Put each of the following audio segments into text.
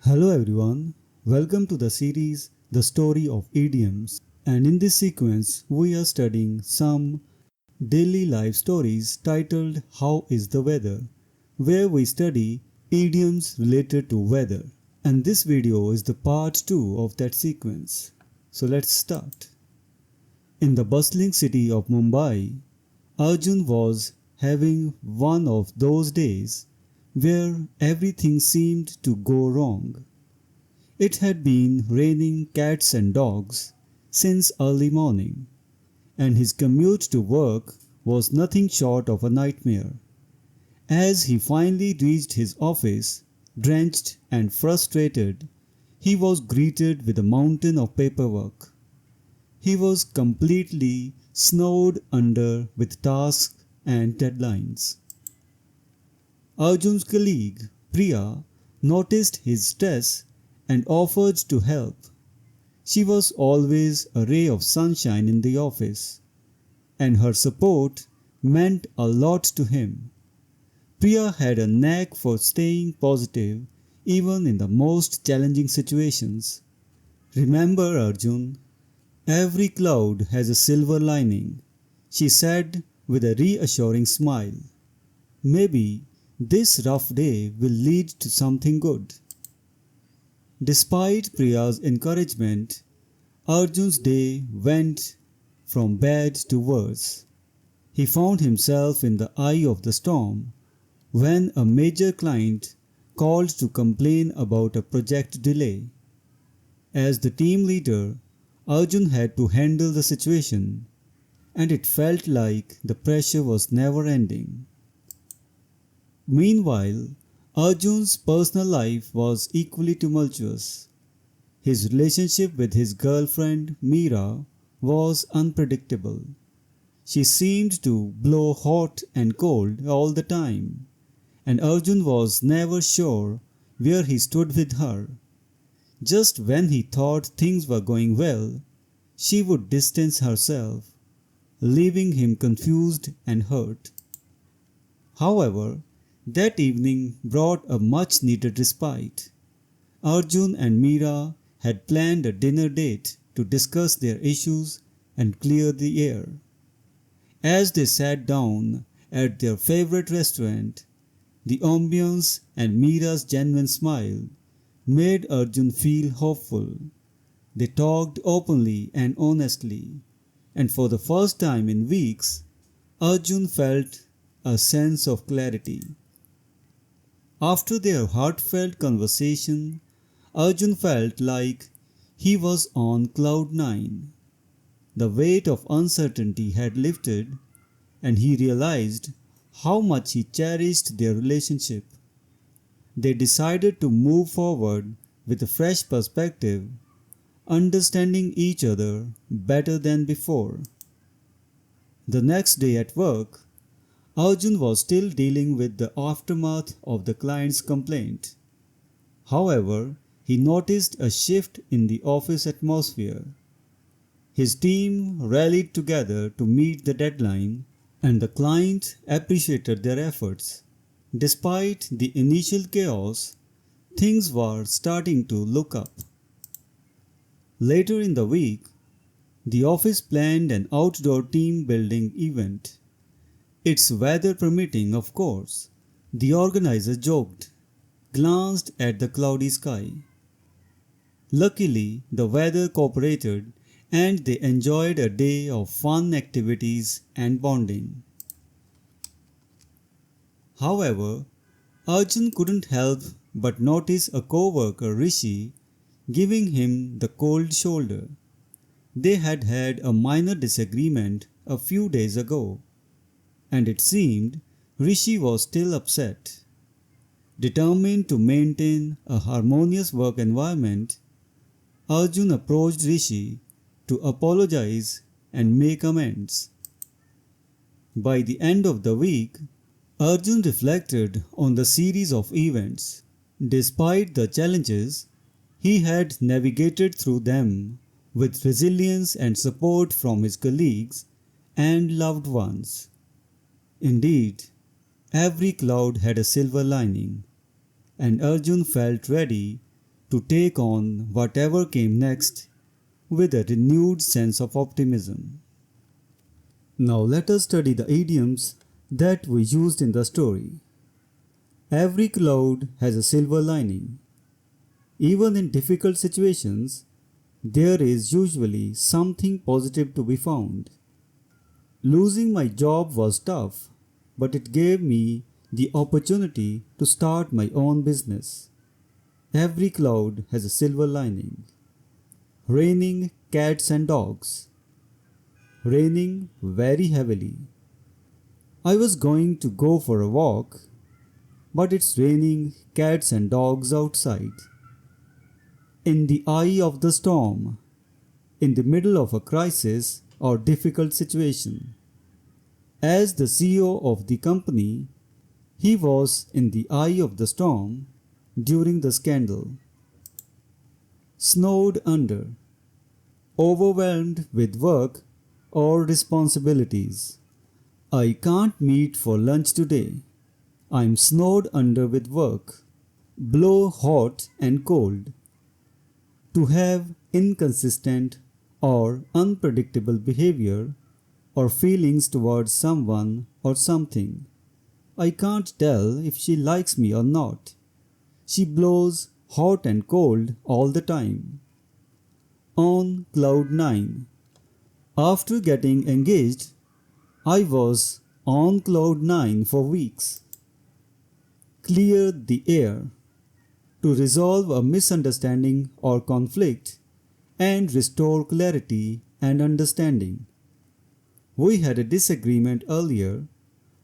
Hello everyone, welcome to the series The Story of Idioms, and in this sequence we are studying some daily life stories titled How is the Weather, where we study idioms related to weather. And this video is the part 2 of that sequence. So let's start. In the bustling city of Mumbai, Arjun was having one of those days where everything seemed to go wrong. It had been raining cats and dogs since early morning, and his commute to work was nothing short of a nightmare. As he finally reached his office, drenched and frustrated, he was greeted with a mountain of paperwork. He was completely snowed under with tasks and deadlines. Arjun's colleague, Priya, noticed his stress and offered to help. She was always a ray of sunshine in the office, and her support meant a lot to him. Priya had a knack for staying positive even in the most challenging situations. Remember, Arjun, every cloud has a silver lining, she said with a reassuring smile. Maybe this rough day will lead to something good. Despite Priya's encouragement, Arjun's day went from bad to worse. He found himself in the eye of the storm when a major client called to complain about a project delay. As the team leader, Arjun had to handle the situation, and it felt like the pressure was never ending. Meanwhile, Arjun's personal life was equally tumultuous. His relationship with his girlfriend Meera was unpredictable. She seemed to blow hot and cold all the time, and Arjun was never sure where he stood with her. Just when he thought things were going well, she would distance herself, leaving him confused and hurt. However, that evening brought a much needed respite. Arjun and Meera had planned a dinner date to discuss their issues and clear the air. As they sat down at their favorite restaurant, the ambience and Meera's genuine smile made Arjun feel hopeful. They talked openly and honestly, and for the first time in weeks, Arjun felt a sense of clarity. After their heartfelt conversation, Arjun felt like he was on cloud nine. The weight of uncertainty had lifted, and he realized how much he cherished their relationship. They decided to move forward with a fresh perspective, understanding each other better than before. The next day at work, Arjun was still dealing with the aftermath of the client's complaint. However, he noticed a shift in the office atmosphere. His team rallied together to meet the deadline, and the client appreciated their efforts. Despite the initial chaos, things were starting to look up. Later in the week, the office planned an outdoor team building event. Its weather permitting, of course, the organizer joked, glanced at the cloudy sky. Luckily, the weather cooperated and they enjoyed a day of fun activities and bonding. However, Arjun couldn't help but notice a co-worker, Rishi, giving him the cold shoulder. They had had a minor disagreement a few days ago, and it seemed Rishi was still upset. Determined to maintain a harmonious work environment, Arjun approached Rishi to apologize and make amends. By the end of the week, Arjun reflected on the series of events. Despite the challenges, he had navigated through them with resilience and support from his colleagues and loved ones. Indeed, every cloud had a silver lining, and Arjun felt ready to take on whatever came next with a renewed sense of optimism. Now let us study the idioms that we used in the story. Every cloud has a silver lining. Even in difficult situations, there is usually something positive to be found. Losing my job was tough, but it gave me the opportunity to start my own business. Every cloud has a silver lining. Raining cats and dogs. Raining very heavily. I was going to go for a walk, but it's raining cats and dogs outside. In the eye of the storm, in the middle of a crisis or difficult situation. As the CEO of the company, he was in the eye of the storm during the scandal. Snowed under, overwhelmed with work or responsibilities. I can't meet for lunch today. I'm snowed under with work. Blow hot and cold. To have inconsistent or unpredictable behavior or feelings towards someone or something. I can't tell if she likes me or not. She blows hot and cold all the time. On cloud 9. After getting engaged, I was on cloud 9 for weeks. Cleared the air. To resolve a misunderstanding or conflict and restore clarity and understanding. We had a disagreement earlier,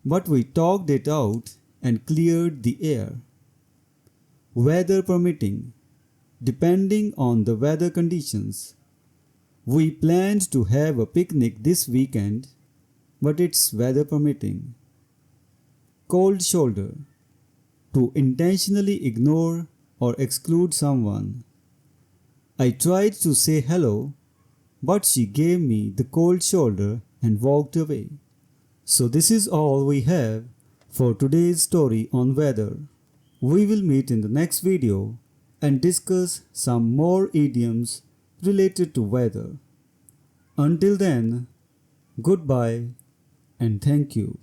but we talked it out and cleared the air. Weather permitting, depending on the weather conditions. We planned to have a picnic this weekend, but it's weather permitting. Cold shoulder, to intentionally ignore or exclude someone. I tried to say hello, but she gave me the cold shoulder and walked away. So this is all we have for today's story on weather. We will meet in the next video and discuss some more idioms related to weather. Until then, goodbye and thank you.